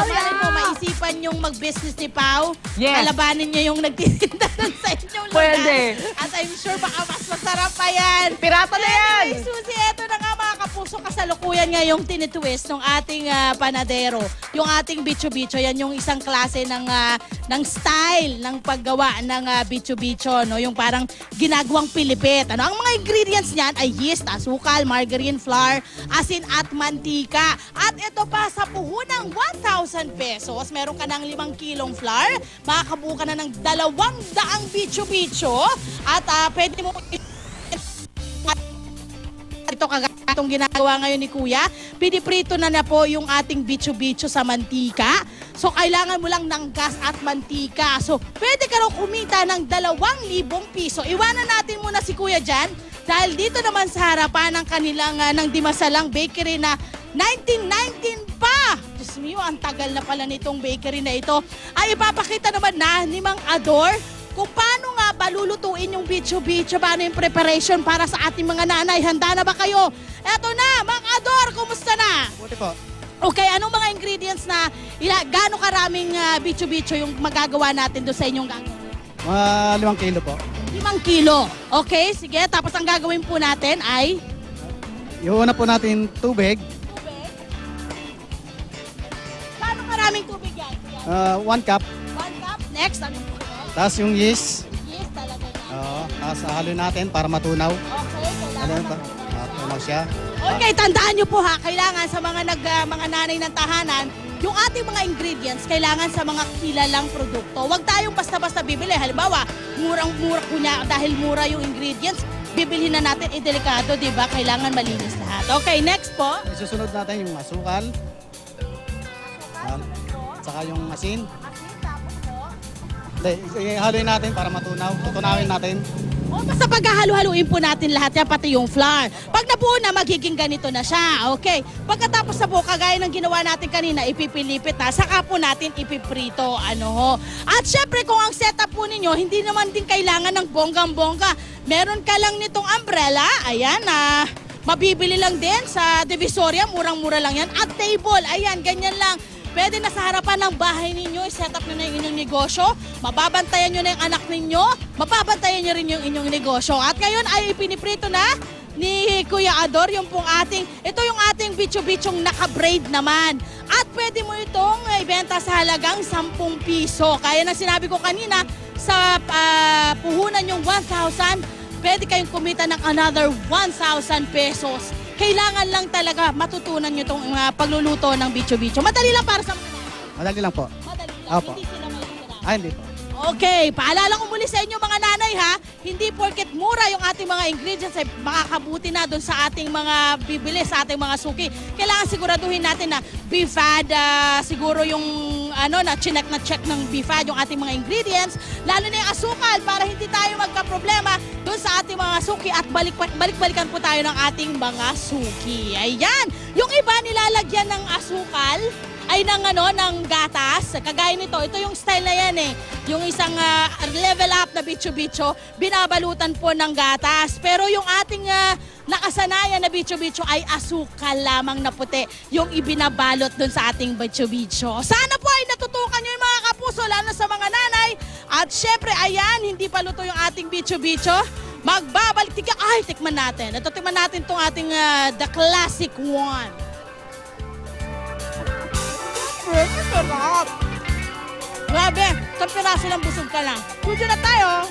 Malay mo, maisipan yung mag-business ni Pao. Yes. Kalabanin niya yung nagtitinda sa inyong lugar. Pwede. At I'm sure baka mas masarap pa yan. Pirata na yan! Anyway, Suzy, eto na nga mga kapuso, kasalukuyan nga yung tinitwist ng ating panadero. Yung ating bicho-bicho, yan yung isang klase ng style ng paggawa ng bicho-bicho. No? Yung parang ginagawang pilipit. Ano? Ang mga ingredients niyan ay yeast, asukal, margarine, flour, asin at mantika. At ito pa sa puhunang 1,000 pesos, meron ka ng 5 kilong flour, makakabuo ka na ng 200 bicho-bicho at pwede mo ito kagatong ginagawa ngayon ni Kuya. Piniprito na po yung ating bicho-bicho sa mantika. So, kailangan mo lang ng gas at mantika. So, pwede ka raw kumita ng 2,000 piso. Iwanan natin muna si Kuya dyan dahil dito naman sa harapan ng kanilang ng Dimasalang Bakery na 1919 pa. Diyos mio, ang tagal na pala nitong bakery na ito. Ay ipapakita naman na ni Mang Ador kung paano nga ba lulutuin yung bicho-bicho, paano yung preparation para sa ating mga nanay. Handa na ba kayo? Eto na, Mang Ador, kumusta na? Buti po. Okay, anong mga ingredients na, gaano karaming bicho-bicho yung magagawa natin doon sa inyong gagawin? Mga 5 kilo po. 5 kilo. Okay, sige. Tapos ang gagawin po natin ay? Iuna po natin tubig. Tubig. Gaano karaming tubig yan? 1 cup. 1 cup. Next, ano po? Tapos yung yeast. Yeast talaga yan. Oo. Tapos haluin natin para matunaw. Okay, kailangan Matunaw siya. Okay, tandaan nyo po ha, kailangan sa mga mga nanay ng tahanan, yung ating mga ingredients, kailangan sa mga kilalang produkto. Huwag tayong basta-basta bibili. Halimbawa, murang-mura kunya dahil mura yung ingredients, bibilhin na natin, delikado, di ba? Kailangan malinis lahat. Okay, next po. Susunod natin yung asukal. Saka yung asin. Haluin natin para matunaw. Tutunawin natin. O basta paghahalu-haluin po natin lahat yan, pati yung flour. Pag nabuo na, magiging ganito na siya. Okay. Pagkatapos na po, kagaya ng ginawa natin kanina, ipipilipit na, saka po natin ipiprito. Ano ho. At syempre, kung ang setup po ninyo, hindi naman din kailangan ng bonggang-bongga. Meron ka lang nitong umbrella. Ayan, mabibili lang din sa Divisoria. Murang-mura lang yan. At table. Ayan, ganyan lang. Pwede na sa harapan ng bahay ninyo, i-set up nyo na yung inyong negosyo, mababantayan nyo na yung anak ninyo, mababantayan nyo rin yung inyong negosyo. At ngayon ay ipiniprito na ni Kuya Ador yung pong ito yung ating bicho-bichong naka-braid naman. At pwede mo itong ibenta sa halagang 10 piso. Kaya na sinabi ko kanina, sa puhunan yung 1,000, pwede kayong kumita ng another 1,000 pesos. Kailangan lang talaga matutunan nyo itong pagluluto ng bicho-bicho. Madali lang para sa mga nanay. Madali lang po. Madali lang, Opo. hindi sila mahihirapan. Hindi po. Okay, paalala ko muli sa inyo mga nanay ha, hindi porket mura yung ating mga ingredients ay makakabuti na doon sa ating mga bibili, sa ating mga suki. Kailangan siguraduhin natin na BFAD, siguro yung na check ng BFAD yung ating mga ingredients, lalo na yung asukal para hindi tayo magka-problema doon sa ating mga suki at balik-balikan po tayo ng ating mga suki. Ayan, yung iba nilalagyan ng asukal ay ng gatas. Kagaya nito, ito yung style na yan eh. Yung isang level up na bicho-bicho, binabalutan po ng gatas. Pero yung ating nakasanayan na bicho-bicho ay asukal lamang na puti yung ibinabalot dun sa ating bicho-bicho. Sana po ay natutukan nyo yung mga kapuso, lalo sa mga nanay. At syempre, ayan, hindi pa luto yung ating bicho-bicho. Magbabalik, tikman natin. Ito, tikman natin itong ating the classic one. Sarap! Grabe, 1 piraso lang busog ka lang. Tudio na tayo!